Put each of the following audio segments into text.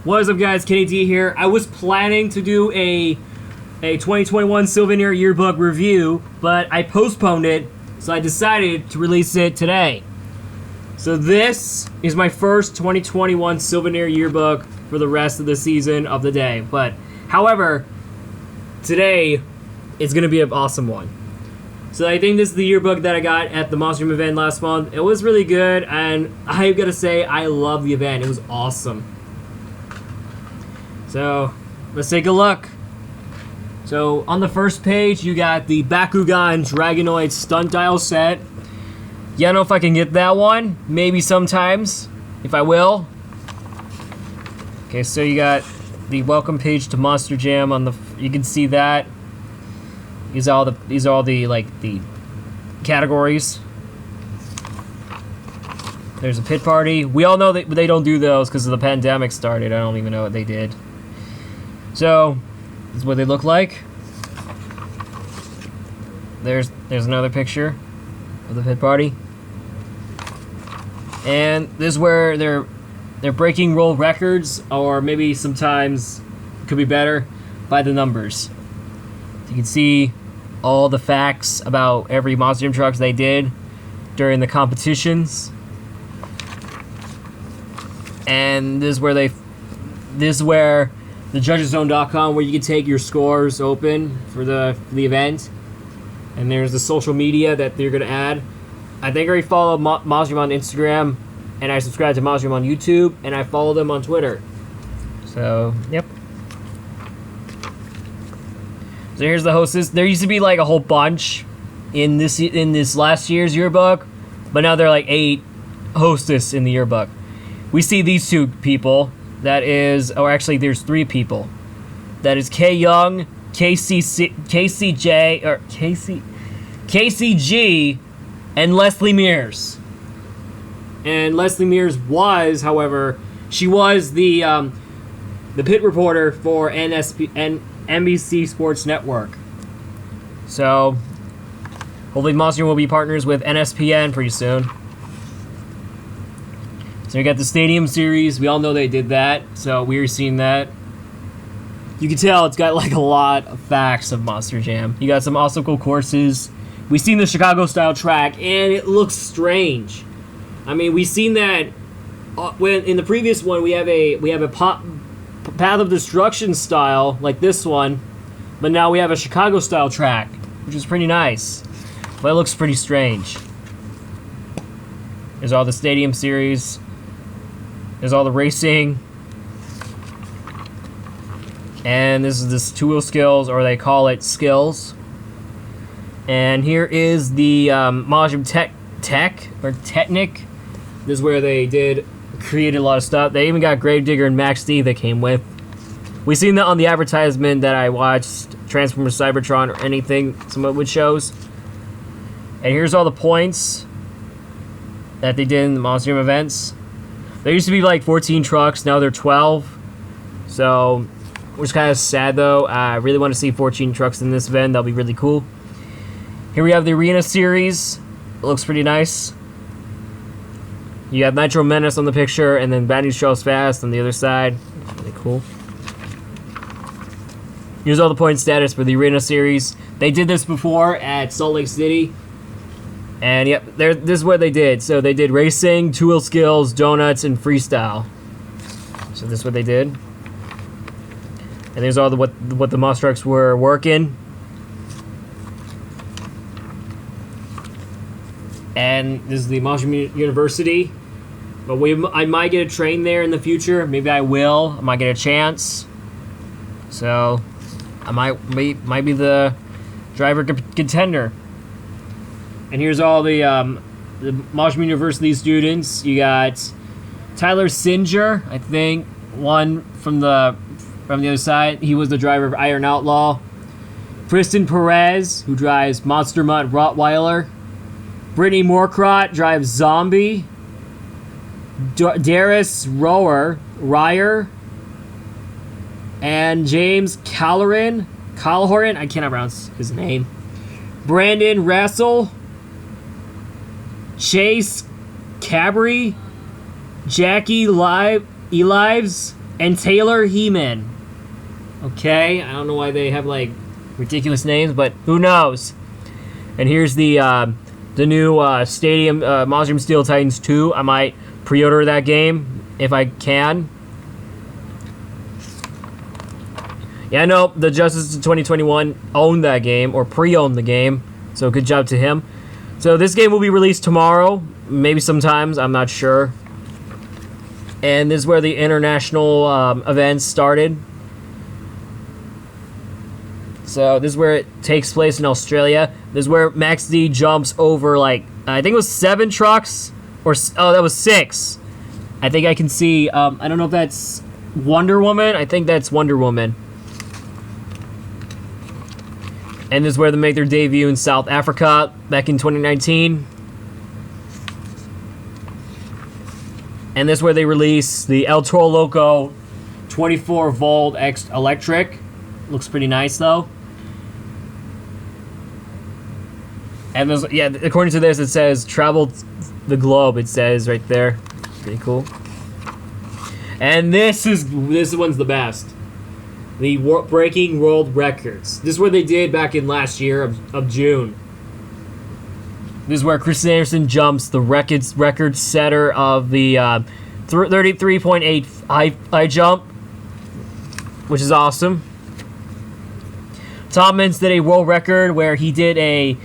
What is up, guys? Kenny D here. I was planning to do a 2021 Souvenir yearbook review, but I postponed it, so I decided to release it today. So this is my first 2021 Souvenir yearbook for the rest of the season of the day. But, however, today it's going to be an awesome one. So I think this is the yearbook that I got at the Monster Jam event last month. It was really good, and I've got to say, I love the event. It was awesome. So, let's take a look. So, on the first page, you got the Bakugan Dragonoid Stunt Dial set. Yeah, I don't know if I can get that one. Maybe sometimes, if I will. Okay, so you got the welcome page to Monster Jam on the. You can see that. These are all the like the categories. There's a pit party. We all know that they don't do those because the pandemic started. I don't even know what they did. So, this is what they look like. There's another picture of the pit party. And this is where they're breaking world records, or maybe sometimes could be better, by the numbers. You can see all the facts about every Monster Jam trucks they did during the competitions. And this is where the judgeszone.com, where you can take your scores open for the event. And there's the social media that they're gonna add. I think I already follow Monster Jam on Instagram, and I subscribe to Monster Jam on YouTube, and I follow them on Twitter. So, yep. So here's the hostess. There used to be like a whole bunch in this last year's yearbook, but now there are like 8 hostess in the yearbook. We see these 2 people. That is, or actually, there's 3 people. That is K Young, KCG, and Leslie Mears. And Leslie Mears was, however, she was the pit reporter for NBC Sports Network. So, hopefully Monster Jam will be partners with NSPN pretty soon. So we got the Stadium Series. We all know they did that, so we're seeing that. You can tell it's got like a lot of facts of Monster Jam. You got some awesome cool courses. We've seen the Chicago style track, and it looks strange. I mean, we've seen that when in the previous one we have a Path of Destruction style like this one, but now we have a Chicago style track, which is pretty nice, but it looks pretty strange. There's all the Stadium Series. There's all the racing. And this is this 2-wheel skills, or they call it skills. And here is the Monster Jam Technic. This is where they created a lot of stuff. They even got Gravedigger and Max D that came with. We seen that on the advertisement that I watched, Transformers Cybertron or anything, some of which shows. And here's all the points that they did in the Monster Jam events. There used to be like 14 trucks, now they're 12. So, which is kind of sad though. I really want to see 14 trucks in this event. That'll be really cool. Here we have the Arena Series. It looks pretty nice. You have Nitro Menace on the picture, and then Bad News Charles Fast on the other side. That's really cool. Here's all the point status for the Arena Series. They did this before at Salt Lake City. And yep, this is what they did. So they did racing, 2-wheel skills, donuts, and freestyle. So this is what they did. And there's all what the monster trucks were working. And this is the Monster Jam University. But I might get a train there in the future. Maybe I will. I might get a chance. So I might be the driver contender. And here's all the Monster Jam University students. You got Tyler Singer, I think, one from the other side. He was the driver of Iron Outlaw. Kristen Perez, who drives Monster Mutt Rottweiler. Brittany Morcrott drives Zombie. Darius Ryer. And James Calhoun, I cannot pronounce his name. Brandon Rassel. Chase Cabri. Jackie Elives, and Taylor Heeman. Okay, I don't know why they have like ridiculous names, but who knows? And here's the new Stadium Monster Steel Titans 2. I might pre-order that game if I can. Yeah, I know the Justice 2021 owned that game, or pre-owned the game, so good job to him. So this game will be released tomorrow, maybe sometimes, I'm not sure. And this is where the international events started. So this is where it takes place in Australia. This is where Max D jumps over, like, I think it was 7 trucks, or, oh, that was 6. I think I can see, I don't know if that's Wonder Woman. I think that's Wonder Woman. And this is where they make their debut in South Africa back in 2019. And this is where they release the El Toro Loco 24-volt X electric. Looks pretty nice, though. And there's, yeah, according to this, it says traveled the globe. It says right there. Pretty cool. And this one's the best. The breaking world records. This is what they did back in last year of June. This is where Chris Anderson jumps the record setter of the 33.8 high jump, which is awesome. Tom Mintz did a world record where he did a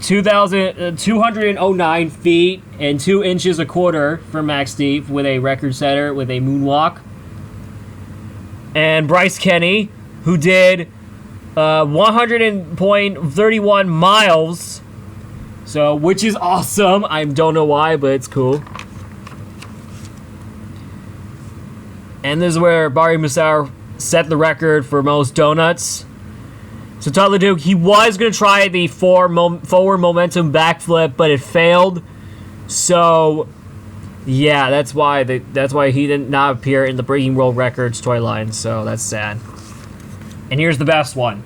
209 feet and 2 inches a quarter for Max D with a record setter with a moonwalk. And Bryce Kenny, who did 100.31 miles, so which is awesome. I don't know why, but it's cool. And this is where Barry Musar set the record for most donuts. So Todd Duke, he was going to try the forward momentum backflip, but it failed. So yeah, that's why he did not appear in the Breaking World Records toy line. So that's sad. And here's the best one.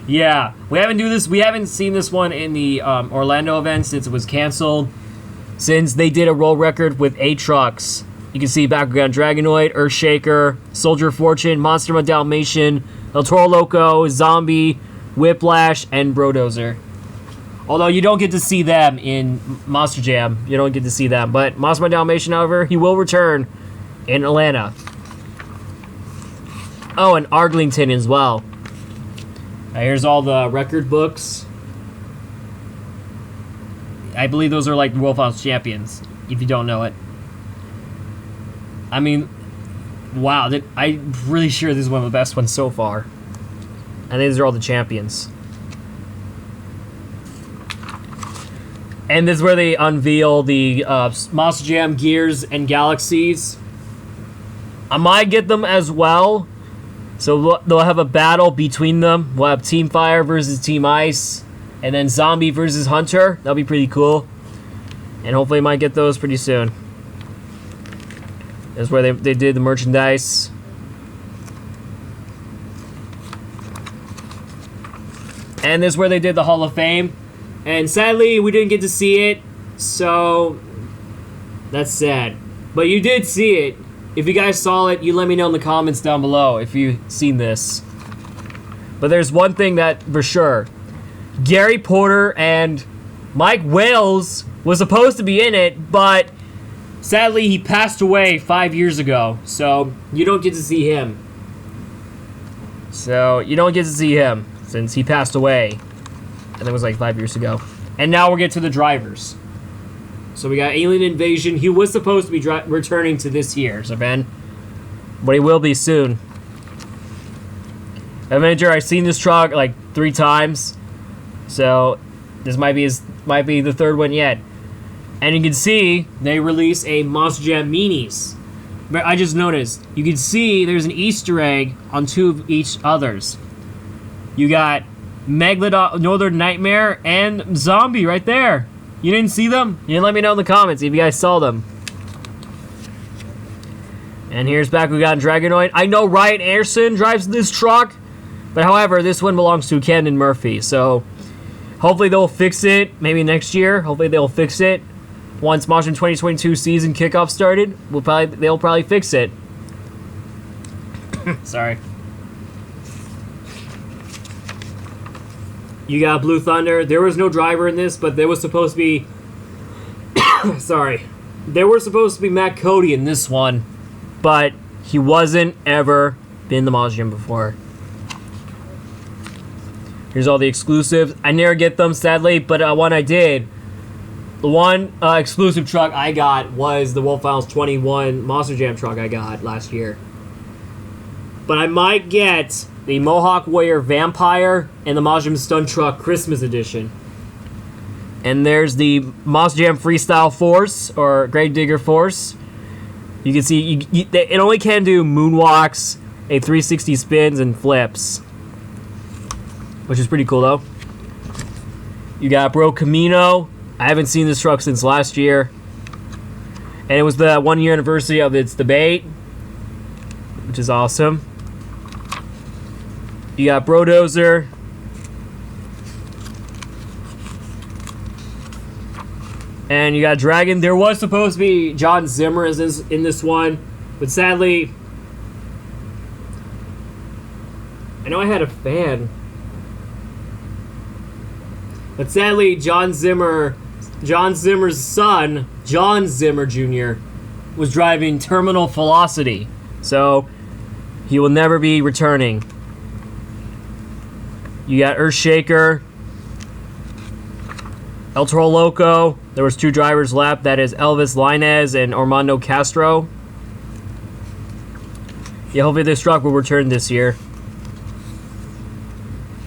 Yeah, we haven't seen this one in the Orlando event since it was canceled. Since they did a world record with 8 trucks. You can see Bakugan Dragonoid, Earthshaker, Soldier of Fortune, Monster Dalmatian, El Toro Loco, Zombie, Whiplash, and Brodozer. Although you don't get to see them in Monster Jam. You don't get to see them. But Monster Dalmatian, however, he will return in Atlanta. Oh, and Arlington as well. Here's all the record books. I believe those are like the World Finals champions, if you don't know it. I mean, wow, I'm really sure this is one of the best ones so far. And these are all the champions. And this is where they unveil the Monster Jam Gears and Galaxies. I might get them as well. So they'll have a battle between them. We'll have Team Fire versus Team Ice. And then Zombie versus Hunter. That'll be pretty cool. And hopefully I might get those pretty soon. That's where they did the merchandise. And this is where they did the Hall of Fame. And sadly, we didn't get to see it. So that's sad. But you did see it. If you guys saw it, you let me know in the comments down below if you've seen this. But there's one thing that for sure. Gary Porter and Mike Wales was supposed to be in it, but sadly he passed away 5 years ago. So you don't get to see him. Since he passed away. And that was like 5 years ago. And now we'll get to the drivers. So we got Alien Invasion. He was supposed to be returning to this year, so Ben. But he will be soon. Avenger, I've seen this truck like 3 times. So this might be the 3rd one yet. And you can see they release a Monster Jam Minis. But I just noticed, you can see there's an Easter egg on 2 of each others. You got Megalodon, Northern Nightmare, and Zombie right there. You didn't see them? You didn't let me know in the comments if you guys saw them. And here's Bakugan Dragonoid. I know Ryan Anderson drives this truck, but however, this one belongs to Camden Murphy. So hopefully they'll fix it. Maybe next year. Hopefully they'll fix it. Once Monster 2022 season kickoff started, they'll probably fix it. Sorry. You got Blue Thunder. There was no driver in this, but there was supposed to be... Sorry. There was supposed to be Matt Cody in this one, but he wasn't ever been the Mazda before. Here's all the exclusives. I never get them, sadly, but one I did. The one exclusive truck I got was the Wolf Files 21 Monster Jam truck I got last year. But I might get the Mohawk Warrior Vampire and the Mazda Stunt Truck Christmas Edition. And there's the Monster Jam Freestyle Force, or Gravedigger Force. You can see it only can do moonwalks, a 360 spins, and flips. Which is pretty cool, though. You got Bro Camino. I haven't seen this truck since last year. And it was the 1 year anniversary of its debate, which is awesome. You got Brodozer. And you got Dragon. There was supposed to be John Zimmer in this one, but sadly, I know I had a fan, but sadly, John Zimmer's son, John Zimmer Jr., was driving Terminal Velocity, so he will never be returning. You got Earthshaker, El Toro Loco. There was 2 drivers left. That is Elvis Linez and Armando Castro. Yeah, hopefully this truck will return this year.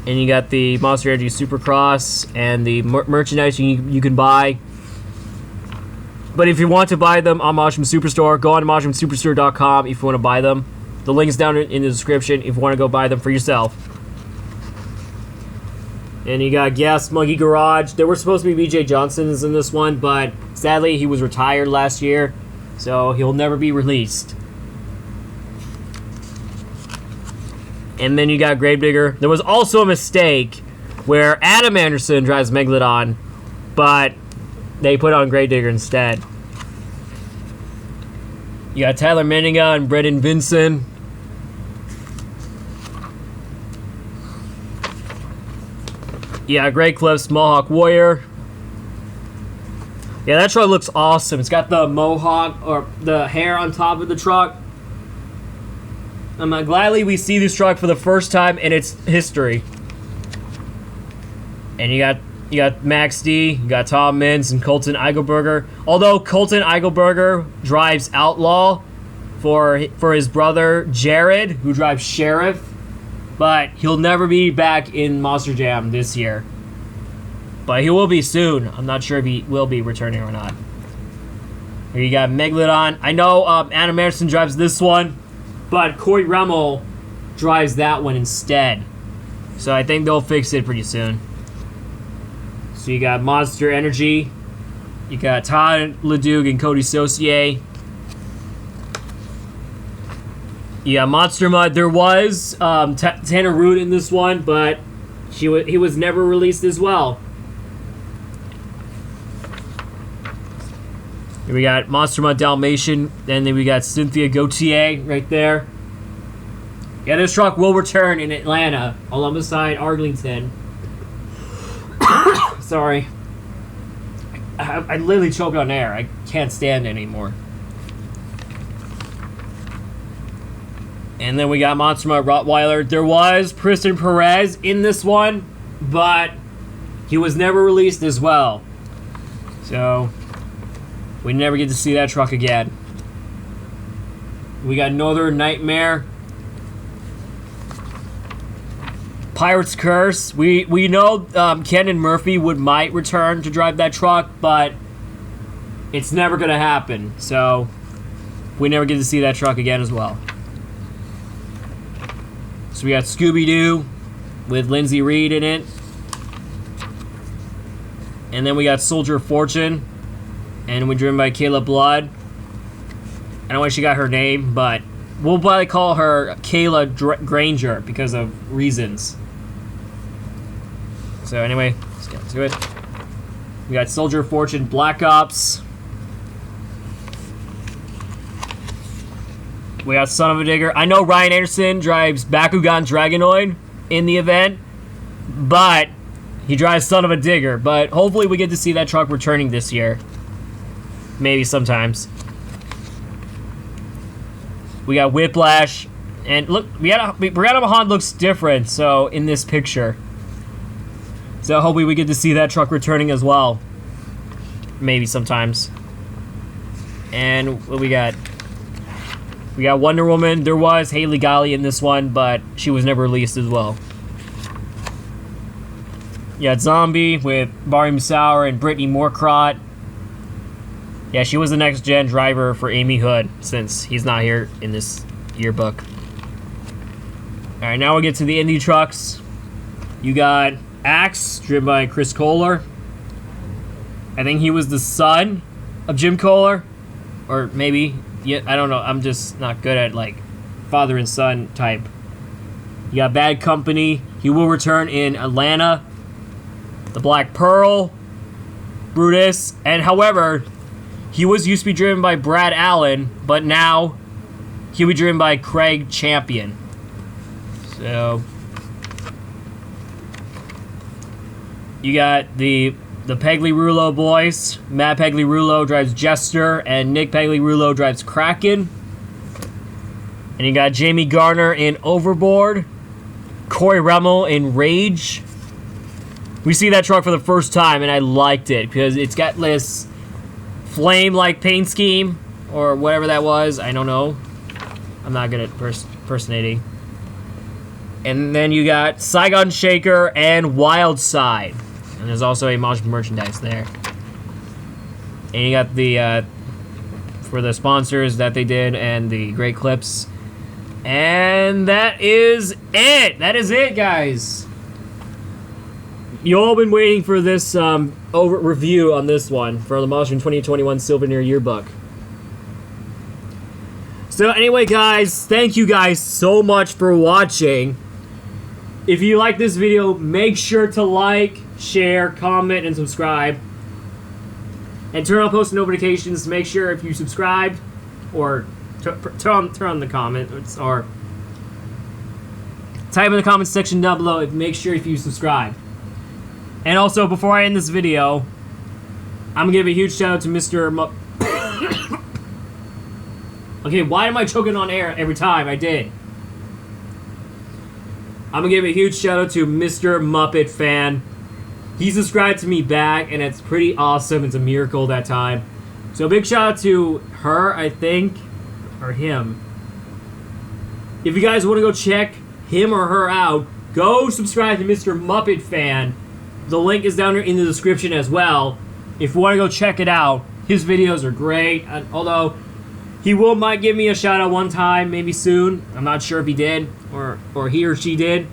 And you got the Monster Energy Supercross and the merchandise you can buy. But if you want to buy them on Mazda Superstore, go on to MazdaSuperstore.com if you want to buy them. The link is down in the description if you want to go buy them for yourself. And you got Gas Monkey Garage. There were supposed to be BJ Johnson's in this one, but sadly he was retired last year, so he'll never be released. And then you got Gravedigger. There was also a mistake where Adam Anderson drives Megalodon, but they put on Gravedigger instead. You got Tyler Menninga and Brendan Vinson. Yeah, Great Cliffs Mohawk Warrior. Yeah, that truck looks awesome. It's got the mohawk, or the hair on top of the truck. I'm gladly we see this truck for the first time in its history. And you got Max D, you got Tom Mintz, and Colton Eigelberger. Although Colton Eigelberger drives Outlaw for his brother Jared, who drives Sheriff. But he'll never be back in Monster Jam this year. But he will be soon. I'm not sure if he will be returning or not. Here you got Megalodon. I know Adam Anderson drives this one, but Corey Remmel drives that one instead. So I think they'll fix it pretty soon. So you got Monster Energy. You got Todd LeDuc and Cody Saucier. Yeah, Monster Mud. There was Tanner Root in this one, but he was never released as well. Here we got Monster Mud Dalmatian, and then we got Cynthia Gautier right there. Yeah, this truck will return in Atlanta, alongside Arlington. Sorry. I literally choked on air. I can't stand it anymore. And then we got Monster Mud Rottweiler. There was Tristan Perez in this one, but he was never released as well. So we never get to see that truck again. We got Northern Nightmare. Pirate's Curse. We know Kenan Murphy might return to drive that truck, but it's never going to happen. So we never get to see that truck again as well. So we got Scooby-Doo with Lindsay Reed in it. And then we got Soldier of Fortune. And we're driven by Kayla Blood. I don't know why she got her name, but we'll probably call her Kayla Granger because of reasons. So anyway, let's get to it. We got Soldier of Fortune Black Ops. We got Son of a Digger. I know Ryan Anderson drives Bakugan Dragonoid in the event, but he drives Son of a Digger. But hopefully we get to see that truck returning this year. Maybe sometimes. We got Whiplash. And look, Brigada Mahan looks different, so, in this picture. So hopefully we get to see that truck returning as well. Maybe sometimes. And what we got? We got Wonder Woman. There was Haley Golly in this one, but she was never released as well. You got Zombie with Barry Musauer and Brittany Moorcrott. Yeah, she was the next-gen driver for Amy Hood, since he's not here in this yearbook. Alright, now we get to the Indy trucks. You got Axe, driven by Chris Kohler. I think he was the son of Jim Kohler. Or maybe, yeah, I don't know. I'm just not good at, like, father and son type. You got Bad Company. He will return in Atlanta. The Black Pearl. Brutus. And however, he was used to be driven by Brad Allen, but now he'll be driven by Craig Champion. So, you got the Pegley-Rulo boys. Matt Pegley-Rulo drives Jester, and Nick Pegley-Rulo drives Kraken. And you got Jamie Garner in Overboard. Corey Remmel in Rage. We see that truck for the first time, and I liked it, because it's got this flame-like paint scheme, or whatever that was. I don't know. I'm not good at impersonating. And then you got Saigon Shaker and Wild Side. And there's also a Maj merchandise there. And you got the, for the sponsors that they did and the great clips. And that is it! That is it, guys! You all been waiting for this review on this one for the Monster 2021 Souvenir Yearbook. So anyway, guys, thank you guys so much for watching. If you like this video, make sure to like, share, comment, and subscribe. And turn on post notifications to make sure if you subscribed, or turn on the comments, or type in the comments section down below. Make sure if you subscribe. And also, before I end this video, I'm gonna give a huge shout out to Mr. Okay, why am I choking on air every time? I did. I'm gonna give a huge shout out to Mr. Muppet Fan. He subscribed to me back, and it's pretty awesome. It's a miracle that time. So big shout out to her, I think, or him. If you guys want to go check him or her out, go subscribe to Mr. Muppet Fan. The link is down there in the description as well. If you want to go check it out, his videos are great. Although he might give me a shout out one time, maybe soon. I'm not sure if he did or he or she did.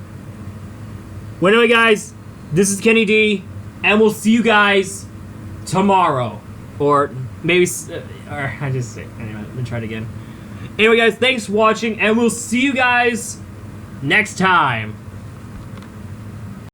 Well, anyway, guys, this is Kenny D, and we'll see you guys tomorrow, or maybe. Or I just say anyway. Let me try it again. Anyway, guys, thanks for watching, and we'll see you guys next time.